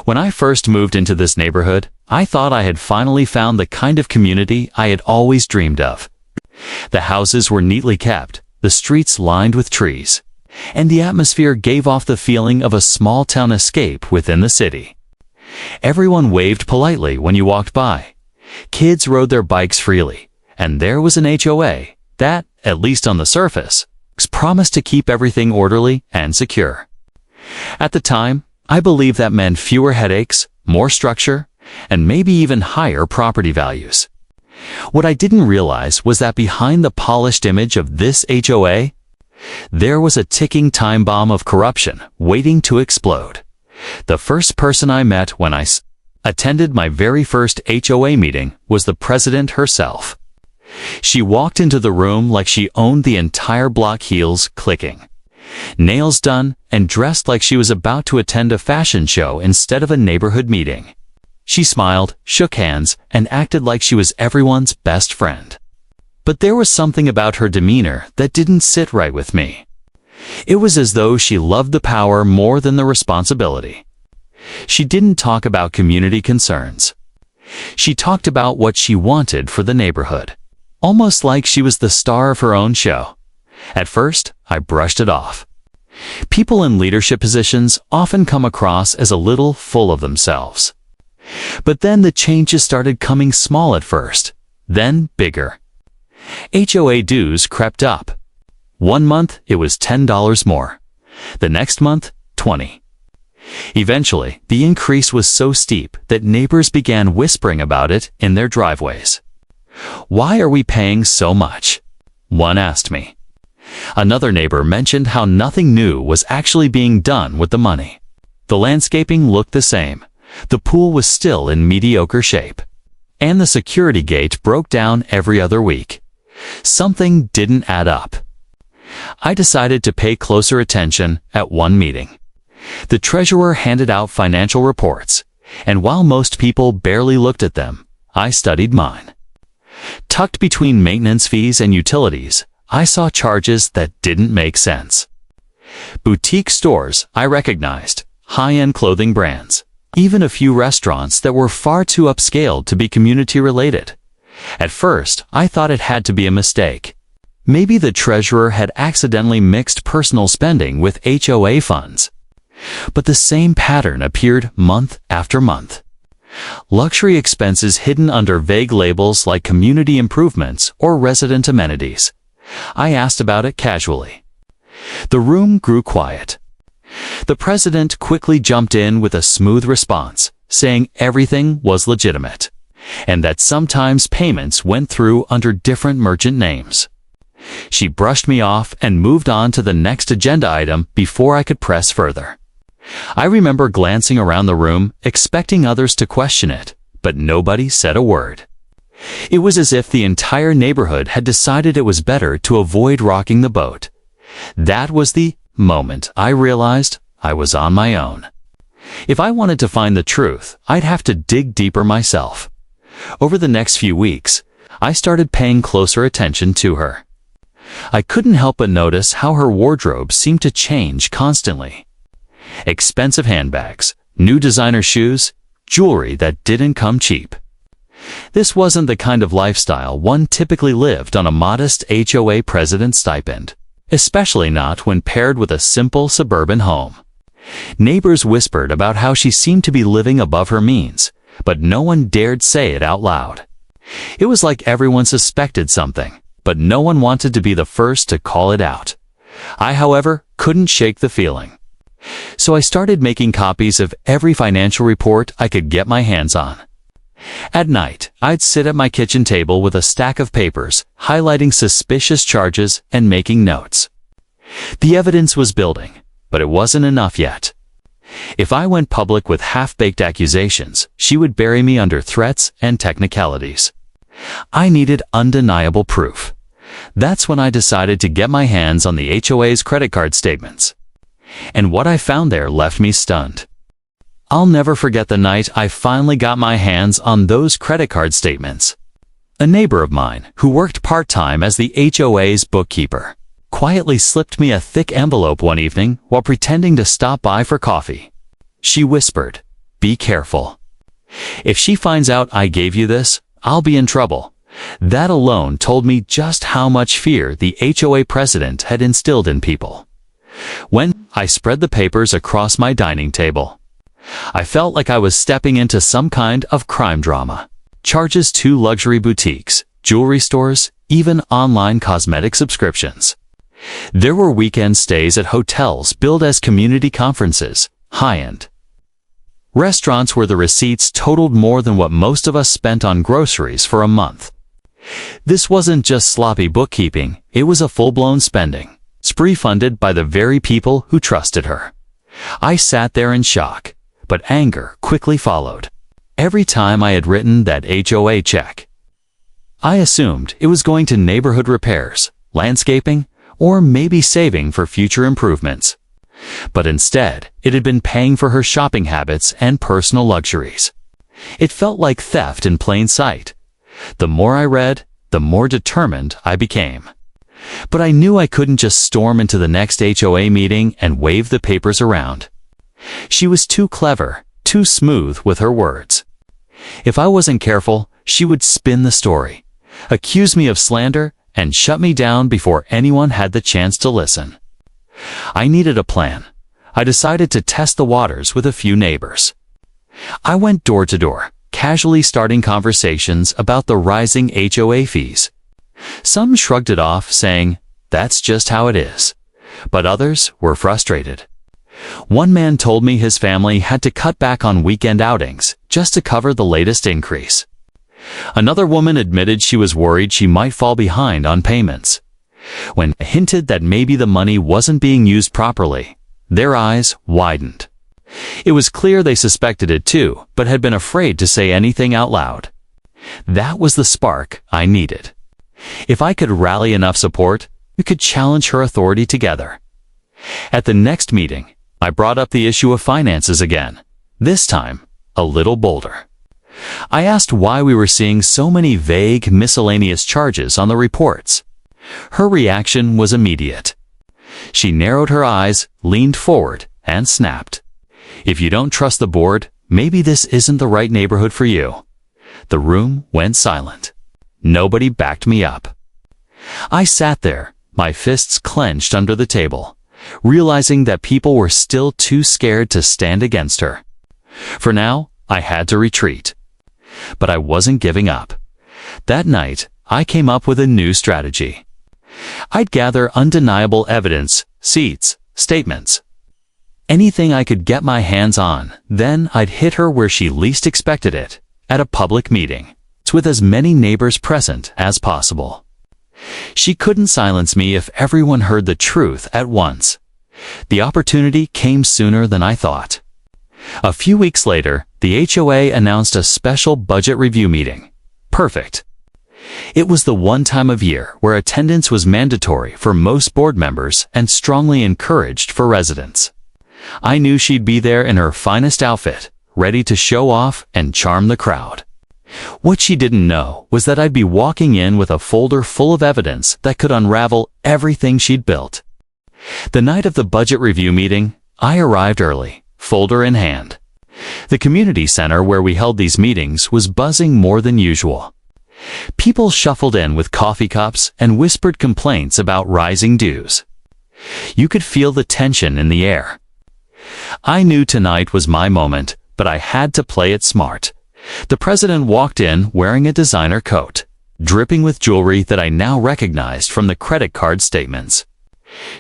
When I first moved into this neighborhood, I thought I had finally found the kind of community I had always dreamed of. The houses were neatly kept, the streets lined with trees, and the atmosphere gave off the feeling of a small-town escape within the city. Everyone waved politely when you walked by. Kids rode their bikes freely, and there was an HOA that, at least on the surface, promised to keep everything orderly and secure. At the time, I believed that meant fewer headaches, more structure, and maybe even higher property values. What I didn't realize was that behind the polished image of this HOA, there was a ticking time bomb of corruption waiting to explode. The first person I met when I attended my very first HOA meeting was the president herself. She walked into the room like she owned the entire block, heels clicking, nails done, and dressed like she was about to attend a fashion show instead of a neighborhood meeting. She smiled, shook hands, and acted like she was everyone's best friend. But there was something about her demeanor that didn't sit right with me. It was as though she loved the power more than the responsibility. She didn't talk about community concerns. She talked about what she wanted for the neighborhood, almost like she was the star of her own show. At first, I brushed it off. People in leadership positions often come across as a little full of themselves. But then the changes started coming small at first, then bigger. HOA dues crept up. One month, it was $10 more. The next month, $20. Eventually, the increase was so steep that neighbors began whispering about it in their driveways. "Why are we paying so much?" one asked me. Another neighbor mentioned how nothing new was actually being done with the money. The landscaping looked the same. The pool was still in mediocre shape. And the security gate broke down every other week. Something didn't add up. I decided to pay closer attention at one meeting. The treasurer handed out financial reports, and while most people barely looked at them, I studied mine. Tucked between maintenance fees and utilities, I saw charges that didn't make sense. Boutique stores I recognized, high-end clothing brands, even a few restaurants that were far too upscale to be community-related. At first, I thought it had to be a mistake. Maybe the treasurer had accidentally mixed personal spending with HOA funds. But the same pattern appeared month after month. Luxury expenses hidden under vague labels like community improvements or resident amenities. I asked about it casually. The room grew quiet. The president quickly jumped in with a smooth response, saying everything was legitimate, and that sometimes payments went through under different merchant names. She brushed me off and moved on to the next agenda item before I could press further. I remember glancing around the room, expecting others to question it, but nobody said a word. It was as if the entire neighborhood had decided it was better to avoid rocking the boat. That was the moment I realized I was on my own. If I wanted to find the truth, I'd have to dig deeper myself. Over the next few weeks, I started paying closer attention to her. I couldn't help but notice how her wardrobe seemed to change constantly. Expensive handbags, new designer shoes, jewelry that didn't come cheap. This wasn't the kind of lifestyle one typically lived on a modest HOA president stipend, especially not when paired with a simple suburban home. Neighbors whispered about how she seemed to be living above her means, but no one dared say it out loud. It was like everyone suspected something, but no one wanted to be the first to call it out. I, however, couldn't shake the feeling. So I started making copies of every financial report I could get my hands on. At night, I'd sit at my kitchen table with a stack of papers, highlighting suspicious charges and making notes. The evidence was building, but it wasn't enough yet. If I went public with half-baked accusations, she would bury me under threats and technicalities. I needed undeniable proof. That's when I decided to get my hands on the HOA's credit card statements. And what I found there left me stunned. I'll never forget the night I finally got my hands on those credit card statements. A neighbor of mine, who worked part-time as the HOA's bookkeeper, quietly slipped me a thick envelope one evening while pretending to stop by for coffee. She whispered, be careful. If she finds out I gave you this, I'll be in trouble. That alone told me just how much fear the HOA president had instilled in people. When I spread the papers across my dining table, I felt like I was stepping into some kind of crime drama. Charges to luxury boutiques, jewelry stores, even online cosmetic subscriptions. There were weekend stays at hotels billed as community conferences, high-end. Restaurants where the receipts totaled more than what most of us spent on groceries for a month. This wasn't just sloppy bookkeeping, it was a full-blown spending spree funded by the very people who trusted her. I sat there in shock, but anger quickly followed. Every time I had written that HOA check, I assumed it was going to neighborhood repairs, landscaping, or maybe saving for future improvements. But instead, it had been paying for her shopping habits and personal luxuries. It felt like theft in plain sight. The more I read, the more determined I became. But I knew I couldn't just storm into the next HOA meeting and wave the papers around. She was too clever, too smooth with her words. If I wasn't careful, she would spin the story, accuse me of slander, and shut me down before anyone had the chance to listen. I needed a plan. I decided to test the waters with a few neighbors. I went door to door, casually starting conversations about the rising HOA fees. Some shrugged it off, saying, "That's just how it is." But others were frustrated. One man told me his family had to cut back on weekend outings just to cover the latest increase. Another woman admitted she was worried she might fall behind on payments. When I hinted that maybe the money wasn't being used properly, their eyes widened. It was clear they suspected it too, but had been afraid to say anything out loud. That was the spark I needed. If I could rally enough support, we could challenge her authority together. At the next meeting, I brought up the issue of finances again, this time a little bolder. I asked why we were seeing so many vague, miscellaneous charges on the reports. Her reaction was immediate. She narrowed her eyes, leaned forward, and snapped. "If you don't trust the board, maybe this isn't the right neighborhood for you." The room went silent. Nobody backed me up. I sat there, my fists clenched under the table, realizing that people were still too scared to stand against her. For now, I had to retreat. But I wasn't giving up. That night, I came up with a new strategy. I'd gather undeniable evidence, receipts, statements, anything I could get my hands on, then I'd hit her where she least expected it, at a public meeting, with as many neighbors present as possible. She couldn't silence me if everyone heard the truth at once. The opportunity came sooner than I thought. A few weeks later, the HOA announced a special budget review meeting. Perfect. It was the one time of year where attendance was mandatory for most board members and strongly encouraged for residents. I knew she'd be there in her finest outfit, ready to show off and charm the crowd. What she didn't know was that I'd be walking in with a folder full of evidence that could unravel everything she'd built. The night of the budget review meeting, I arrived early, folder in hand. The community center where we held these meetings was buzzing more than usual. People shuffled in with coffee cups and whispered complaints about rising dues. You could feel the tension in the air. I knew tonight was my moment, but I had to play it smart. The president walked in wearing a designer coat, dripping with jewelry that I now recognized from the credit card statements.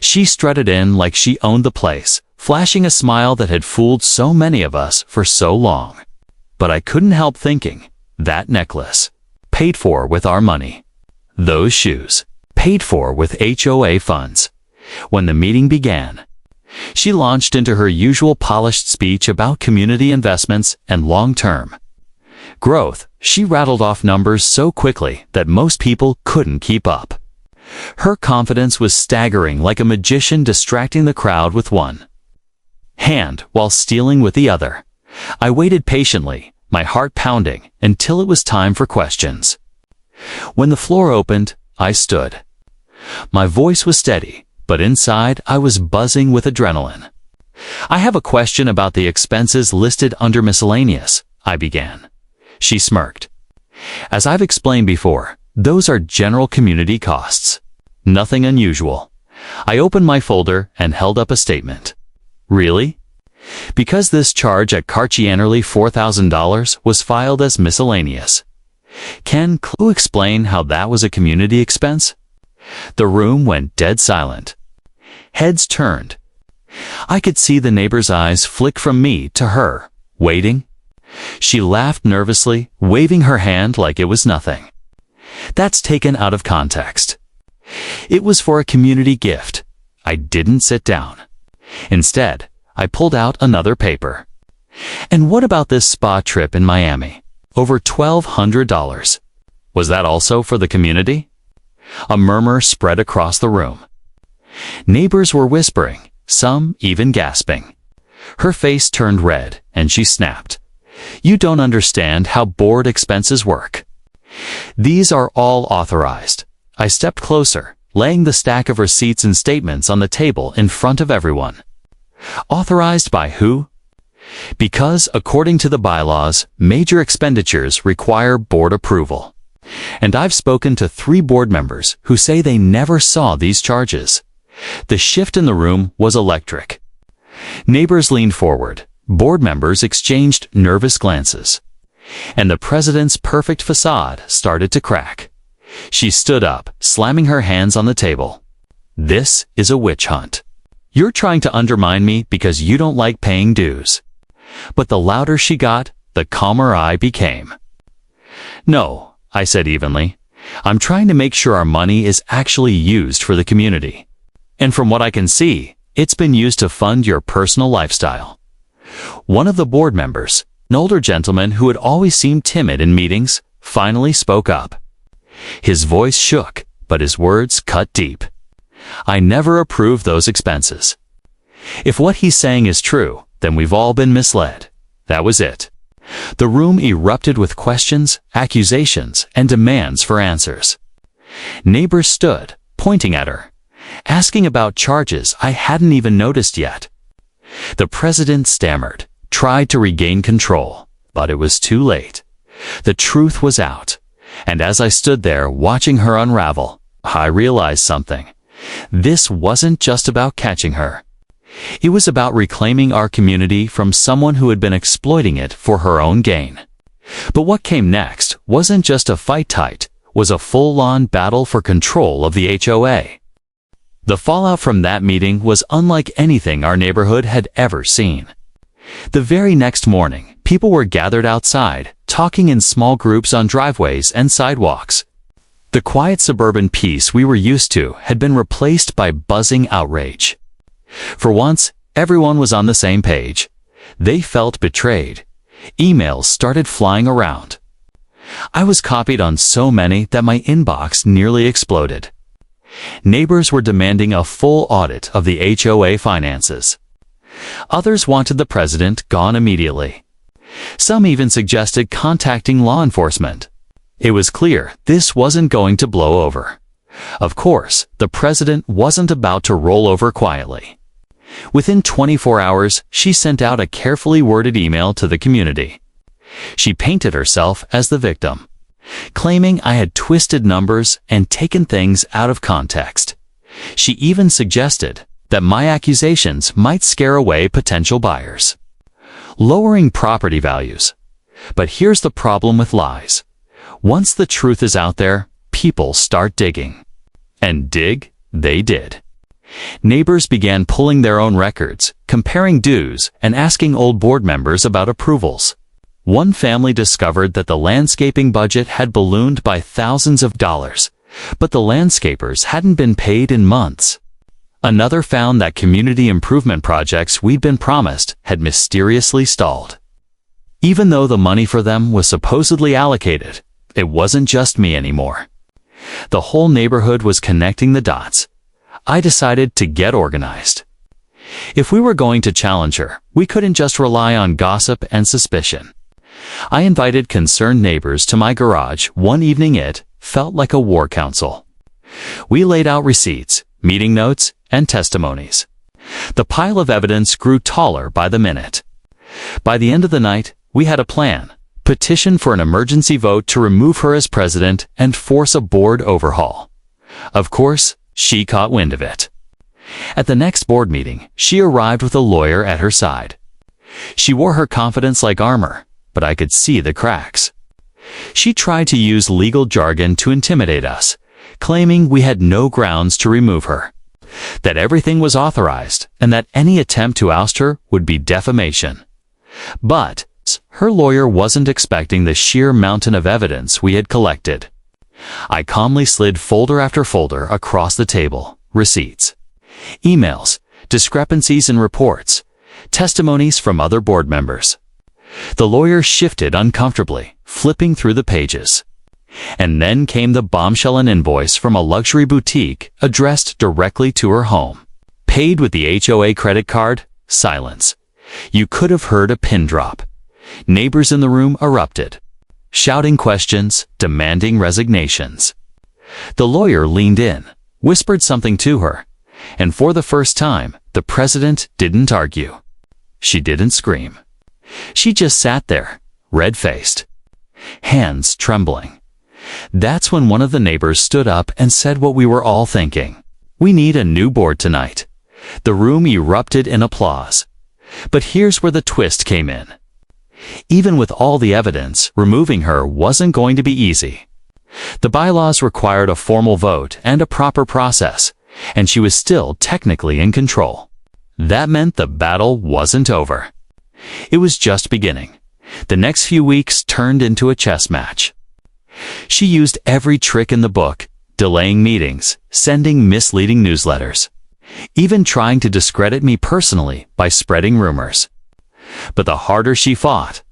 She strutted in like she owned the place, flashing a smile that had fooled so many of us for so long. But I couldn't help thinking, that necklace, paid for with our money. Those shoes, paid for with HOA funds. When the meeting began, she launched into her usual polished speech about community investments and long-term growth. She rattled off numbers so quickly that most people couldn't keep up. Her confidence was staggering, like a magician distracting the crowd with one hand while stealing with the other. I waited patiently, my heart pounding, until it was time for questions. When the floor opened, I stood. My voice was steady, but inside I was buzzing with adrenaline. I have a question about the expenses listed under miscellaneous, I began. She smirked. As I've explained before, those are general community costs. Nothing unusual. I opened my folder and held up a statement. Really? Because this charge at Carcianerly $4,000 was filed as miscellaneous. Can you explain how that was a community expense? The room went dead silent. Heads turned. I could see the neighbor's eyes flick from me to her, waiting. She laughed nervously, waving her hand like it was nothing. That's taken out of context. It was for a community gift. I didn't sit down. Instead, I pulled out another paper. And what about this spa trip in Miami? Over $1,200. Was that also for the community? A murmur spread across the room. Neighbors were whispering, some even gasping. Her face turned red, and she snapped. You don't understand how board expenses work. These are all authorized. I stepped closer, laying the stack of receipts and statements on the table in front of everyone. Authorized by who? Because, according to the bylaws, major expenditures require board approval. And I've spoken to 3 board members who say they never saw these charges. The shift in the room was electric. Neighbors leaned forward. Board members exchanged nervous glances. And the president's perfect facade started to crack. She stood up, slamming her hands on the table. This is a witch hunt. You're trying to undermine me because you don't like paying dues. But the louder she got, the calmer I became. No, I said evenly. I'm trying to make sure our money is actually used for the community. And from what I can see, it's been used to fund your personal lifestyle. One of the board members, an older gentleman who had always seemed timid in meetings, finally spoke up. His voice shook, but his words cut deep. I never approved those expenses. If what he's saying is true, then we've all been misled. That was it. The room erupted with questions, accusations, and demands for answers. Neighbors stood, pointing at her, asking about charges I hadn't even noticed yet. The president stammered, tried to regain control, but it was too late. The truth was out, and as I stood there watching her unravel, I realized something. This wasn't just about catching her. It was about reclaiming our community from someone who had been exploiting it for her own gain. But what came next wasn't just a fight tight, was a full-on battle for control of the HOA. The fallout from that meeting was unlike anything our neighborhood had ever seen. The very next morning, people were gathered outside, talking in small groups on driveways and sidewalks. The quiet suburban peace we were used to had been replaced by buzzing outrage. For once, everyone was on the same page. They felt betrayed. Emails started flying around. I was copied on so many that my inbox nearly exploded. Neighbors were demanding a full audit of the HOA finances. Others wanted the president gone immediately. Some even suggested contacting law enforcement. It was clear this wasn't going to blow over. Of course, the president wasn't about to roll over quietly. Within 24 hours, she sent out a carefully worded email to the community. She painted herself as the victim, claiming I had twisted numbers and taken things out of context. She even suggested that my accusations might scare away potential buyers, lowering property values. But here's the problem with lies. Once the truth is out there, people start digging. And dig, they did. Neighbors began pulling their own records, comparing dues, and asking old board members about approvals. One family discovered that the landscaping budget had ballooned by thousands of dollars, but the landscapers hadn't been paid in months. Another found that community improvement projects we'd been promised had mysteriously stalled. Even though the money for them was supposedly allocated, it wasn't just me anymore. The whole neighborhood was connecting the dots. I decided to get organized. If we were going to challenge her, we couldn't just rely on gossip and suspicion. I invited concerned neighbors to my garage one evening. It felt like a war council. We laid out receipts, meeting notes, and testimonies. The pile of evidence grew taller by the minute. By the end of the night, we had a plan. Petition for an emergency vote to remove her as president and force a board overhaul. Of course, she caught wind of it. At the next board meeting, she arrived with a lawyer at her side. She wore her confidence like armor, but I could see the cracks. She tried to use legal jargon to intimidate us, claiming we had no grounds to remove her, that everything was authorized, and that any attempt to oust her would be defamation. But her lawyer wasn't expecting the sheer mountain of evidence we had collected. I calmly slid folder after folder across the table: receipts, emails, discrepancies in reports, testimonies from other board members. The lawyer shifted uncomfortably, flipping through the pages. And then came the bombshell: an invoice from a luxury boutique addressed directly to her home. Paid with the HOA credit card. Silence. You could have heard a pin drop. Neighbors in the room erupted, shouting questions, demanding resignations. The lawyer leaned in, whispered something to her, and for the first time, the president didn't argue. She didn't scream. She just sat there, red-faced, hands trembling. That's when one of the neighbors stood up and said what we were all thinking. "We need a new board tonight." The room erupted in applause. But here's where the twist came in. Even with all the evidence, removing her wasn't going to be easy. The bylaws required a formal vote and a proper process, and she was still technically in control. That meant the battle wasn't over. It was just beginning. The next few weeks turned into a chess match. She used every trick in the book, delaying meetings, sending misleading newsletters, even trying to discredit me personally by spreading rumors. But the harder she fought,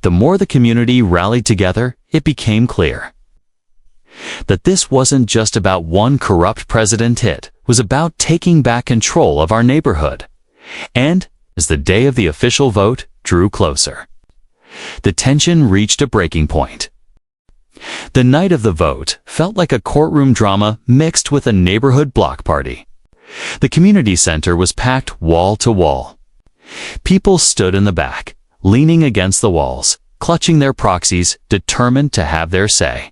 the more the community rallied together. It became clear that this wasn't just about one corrupt president. It was about taking back control of our neighborhood. And as the day of the official vote drew closer, the tension reached a breaking point. The night of the vote felt like a courtroom drama mixed with a neighborhood block party. The community center was packed wall to wall. People stood in the back, leaning against the walls, clutching their proxies, determined to have their say.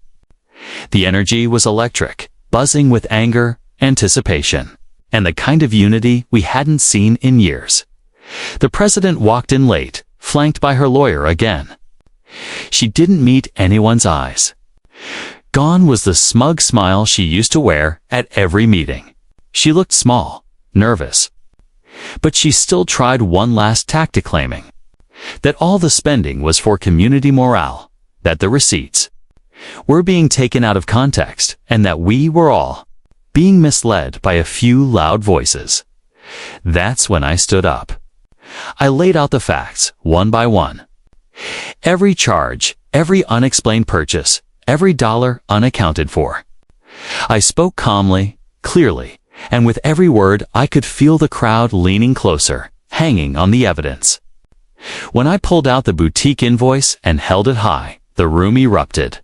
The energy was electric, buzzing with anger, anticipation, and the kind of unity we hadn't seen in years. The president walked in late, flanked by her lawyer again. She didn't meet anyone's eyes. Gone was the smug smile she used to wear at every meeting. She looked small, nervous. But she still tried one last tactic, claiming that all the spending was for community morale, that the receipts were being taken out of context, and that we were all being misled by a few loud voices. That's when I stood up. I laid out the facts, one by one. Every charge, every unexplained purchase, every dollar unaccounted for. I spoke calmly, clearly, and with every word I could feel the crowd leaning closer, hanging on the evidence. When I pulled out the boutique invoice and held it high, the room erupted.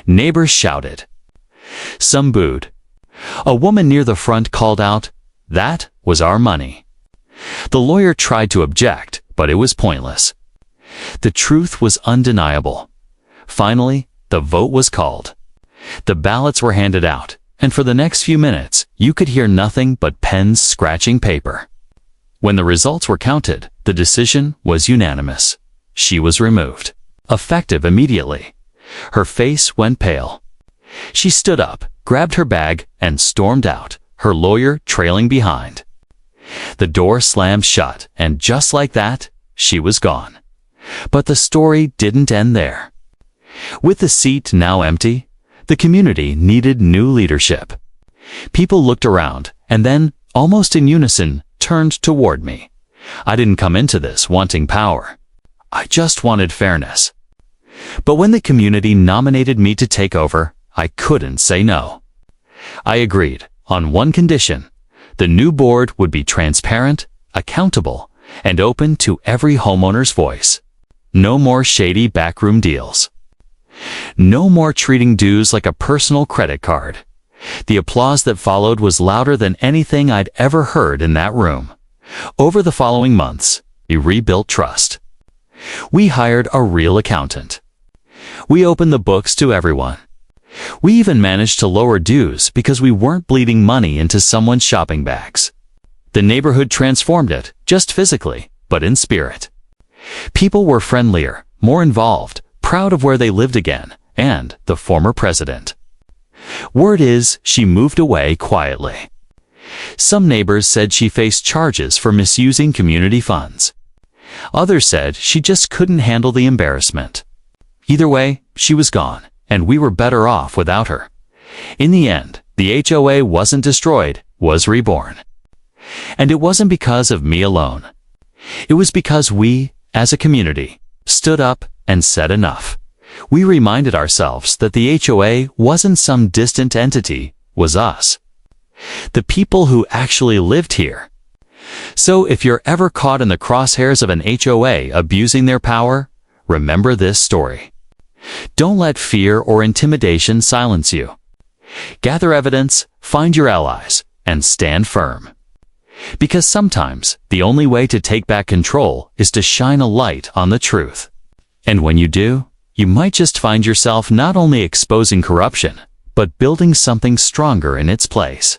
Neighbors shouted. Some booed. A woman near the front called out, "That was our money." The lawyer tried to object, but it was pointless. The truth was undeniable. Finally, the vote was called. The ballots were handed out, and for the next few minutes, you could hear nothing but pens scratching paper. When the results were counted, the decision was unanimous. She was removed, effective immediately. Her face went pale. She stood up, grabbed her bag, and stormed out, her lawyer trailing behind. The door slammed shut, and just like that, she was gone. But the story didn't end there. With the seat now empty, the community needed new leadership. People looked around, and then, almost in unison, turned toward me. I didn't come into this wanting power. I just wanted fairness. But when the community nominated me to take over, I couldn't say no. I agreed, on one condition: the new board would be transparent, accountable, and open to every homeowner's voice. No more shady backroom deals. No more treating dues like a personal credit card. The applause that followed was louder than anything I'd ever heard in that room. Over the following months, we rebuilt trust. We hired a real accountant. We opened the books to everyone. We even managed to lower dues because we weren't bleeding money into someone's shopping bags. The neighborhood transformed it, just physically, but in spirit. People were friendlier, more involved, proud of where they lived again, and the former president. Word is, she moved away quietly. Some neighbors said she faced charges for misusing community funds. Others said she just couldn't handle the embarrassment. Either way, she was gone, and we were better off without her. In the end, the HOA wasn't destroyed, was reborn. And it wasn't because of me alone. It was because we, as a community, stood up and said enough. We reminded ourselves that the HOA wasn't some distant entity, was us. The people who actually lived here. So if you're ever caught in the crosshairs of an HOA abusing their power, remember this story. Don't let fear or intimidation silence you. Gather evidence, find your allies, and stand firm. Because sometimes the only way to take back control is to shine a light on the truth. And when you do, you might just find yourself not only exposing corruption, but building something stronger in its place.